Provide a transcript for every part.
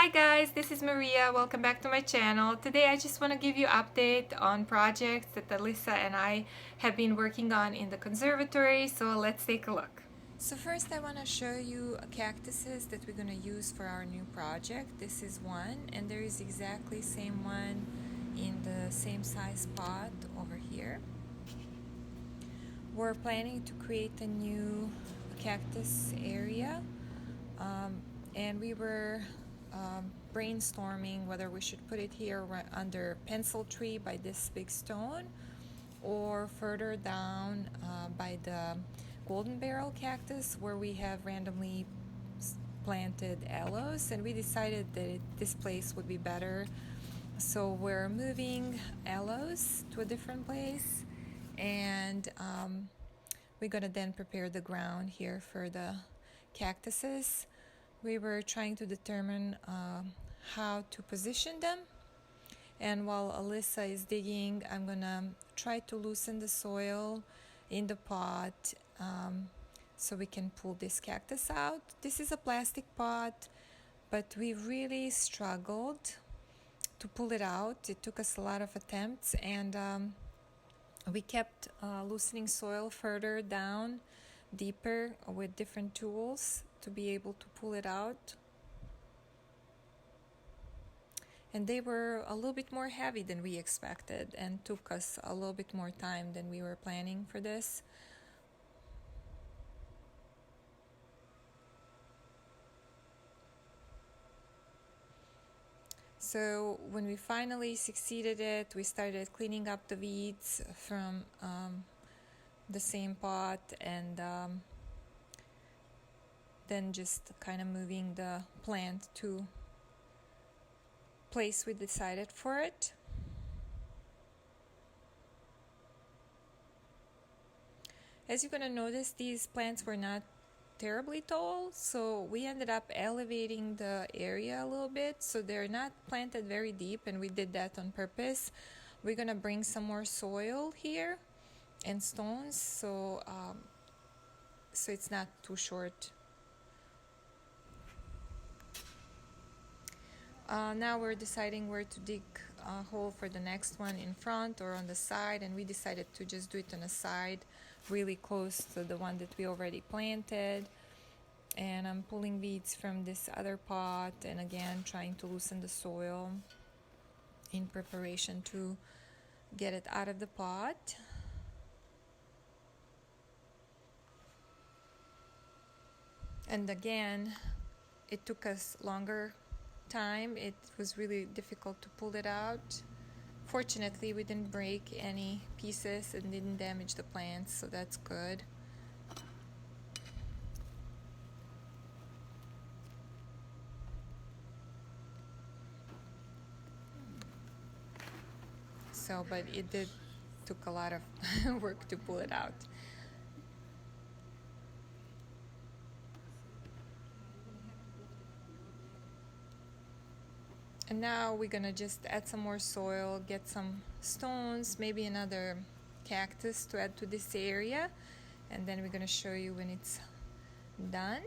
Hi guys, this is Maria. Welcome back to my channel. Today I just want to give you an update on projects that Alyssa and I have been working on in the conservatory, so let's take a look. So first I want to show you cactuses that we're going to use for our new project. This is one, and there is exactly same one in the same size pot over here. We're planning to create a new cactus area, and we were brainstorming whether we should put it here under pencil tree by this big stone, or further down by the golden barrel cactus where we have randomly planted aloes, and we decided that this place would be better, so we're moving aloes to a different place, and we're gonna then prepare the ground here for the cactuses. We were trying to determine how to position them, and while Alyssa is digging, I'm gonna try to loosen the soil in the pot so we can pull this cactus out. This is a plastic pot, but we really struggled to pull it out. It took us a lot of attempts, and we kept loosening soil further down, deeper, with different tools to be able to pull it out. And they were a little bit more heavy than we expected, and took us a little bit more time than we were planning for this. So when we finally succeeded it, we started cleaning up the weeds from the same pot, and then just kind of moving the plant to place we decided for it. As you're gonna notice, these plants were not terribly tall, so we ended up elevating the area a little bit, so they're not planted very deep, and we did that on purpose. We're gonna bring some more soil here and stones, so it's not too short. Now we're deciding where to dig a hole for the next one, in front or on the side, and we decided to just do it on the side, really close to the one that we already planted. And I'm pulling weeds from this other pot, and again trying to loosen the soil in preparation to get it out of the pot. And again, it took us longer time. It was really difficult to pull it out. Fortunately, we didn't break any pieces and didn't damage the plants, so that's good. So, but it took a lot of work to pull it out. And now we're gonna just add some more soil, get some stones, maybe another cactus to add to this area, and then we're gonna show you when it's done.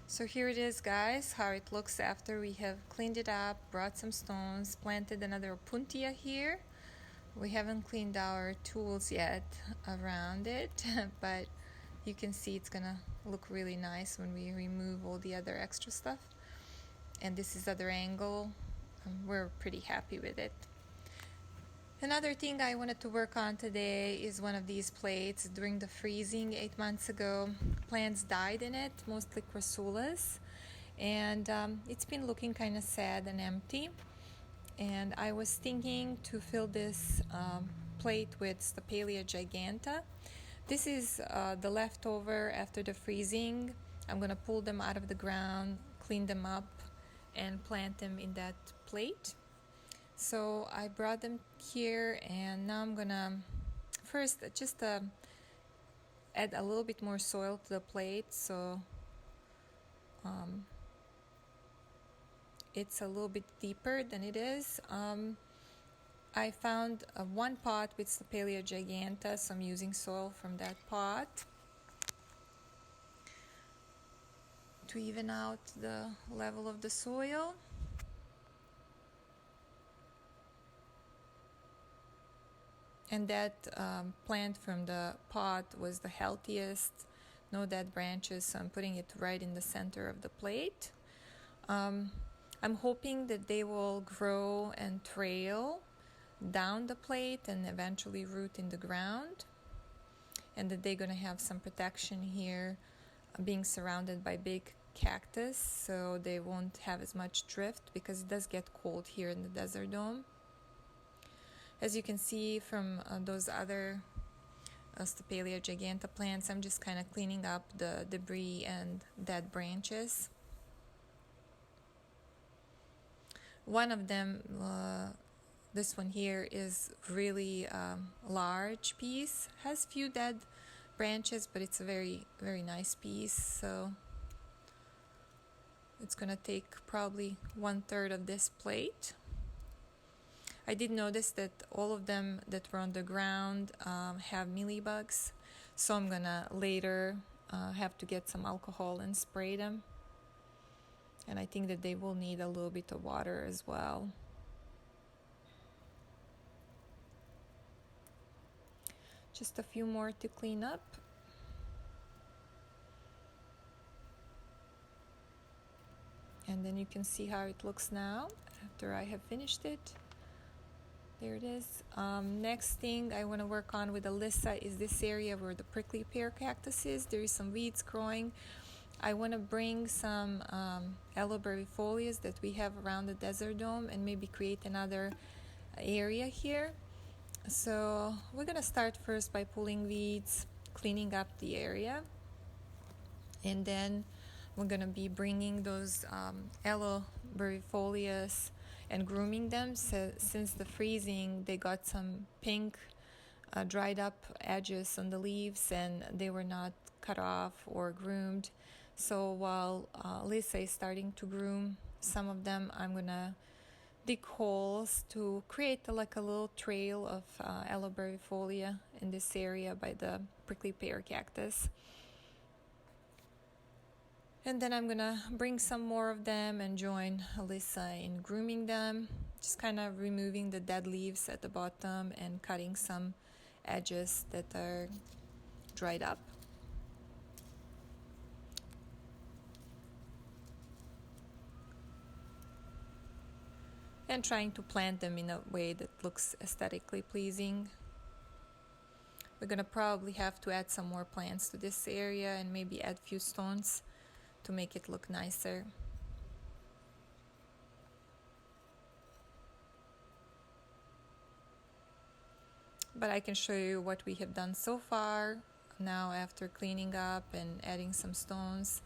So here it is, guys, how it looks after we have cleaned it up, brought some stones, planted another puntia here. We haven't cleaned our tools yet around it, but you can see it's gonna look really nice when we remove all the other extra stuff. And this is other angle. We're pretty happy with it. Another thing I wanted to work on today is one of these plates. During the freezing 8 months ago, plants died in it, mostly crassulas, and it's been looking kind of sad and empty. And I was thinking to fill this plate with Stapelia giganta. This is the leftover after the freezing. I'm gonna pull them out of the ground, clean them up, and plant them in that plate. So I brought them here, and now I'm gonna first just add a little bit more soil to the plate, so it's a little bit deeper than it is. I found one pot with Stapelia giganta, so I'm using soil from that pot to even out the level of the soil. And that plant from the pot was the healthiest, no dead branches, so I'm putting it right in the center of the plate. I'm hoping that they will grow and trail down the plate and eventually root in the ground, and that they're going to have some protection here, being surrounded by big cactus, so they won't have as much drift, because it does get cold here in the desert dome. As you can see from those other Stopelia giganta plants, I'm just kind of cleaning up the debris and dead branches. One of them, this one here, is really large piece, has few dead branches, but it's a very, very nice piece, so it's gonna take probably 1/3 of this plate. I did notice that all of them that were on the ground have mealybugs, so I'm gonna later have to get some alcohol and spray them. And I think that they will need a little bit of water as well. Just a few more to clean up. And then you can see how it looks now after I have finished it. There it is. Next thing I want to work on with Alyssa is this area where the prickly pear cactus is. There is some weeds growing. I want to bring some elderberry that we have around the desert dome and maybe create another area here. So we're going to start first by pulling weeds, cleaning up the area, and then we're going to be bringing those elderberry and grooming them. So since the freezing, they got some pink dried up edges on the leaves, and they were not cut off or groomed. So while Lisa is starting to groom some of them, I'm gonna dig holes to create like a little trail of elderberry in this area by the prickly pear cactus. And then I'm gonna bring some more of them and join Alyssa in grooming them, just kind of removing the dead leaves at the bottom and cutting some edges that are dried up. And trying to plant them in a way that looks aesthetically pleasing. We're gonna probably have to add some more plants to this area and maybe add a few stones to make it look nicer. But I can show you what we have done so far now after cleaning up and adding some stones.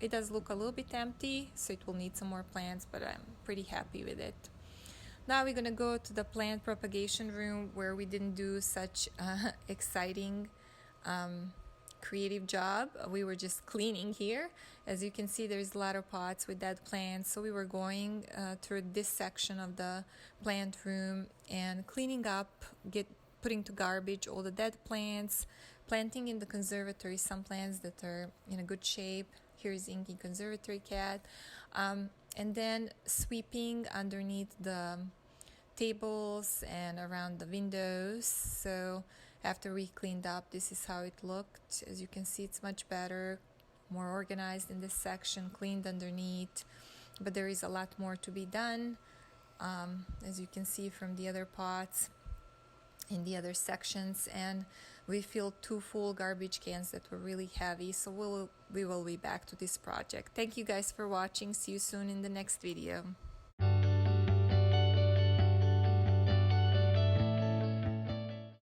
It does look a little bit empty, so it will need some more plants, but I'm pretty happy with it. Now we're gonna go to the plant propagation room, where we didn't do such exciting creative job. We were just cleaning here. As you can see, there's a lot of pots with dead plants, so we were going through this section of the plant room and cleaning up, putting to garbage all the dead plants, planting in the conservatory some plants that are in a good shape. Here's Inky Conservatory cat. And then sweeping underneath the tables and around the windows. So after we cleaned up, this is how it looked. As you can see, it's much better, more organized in this section, cleaned underneath, but there is a lot more to be done, as you can see from the other pots in the other sections. And we filled 2 full garbage cans that were really heavy, so we will be back to this project. Thank you guys for watching. See you soon in the next video.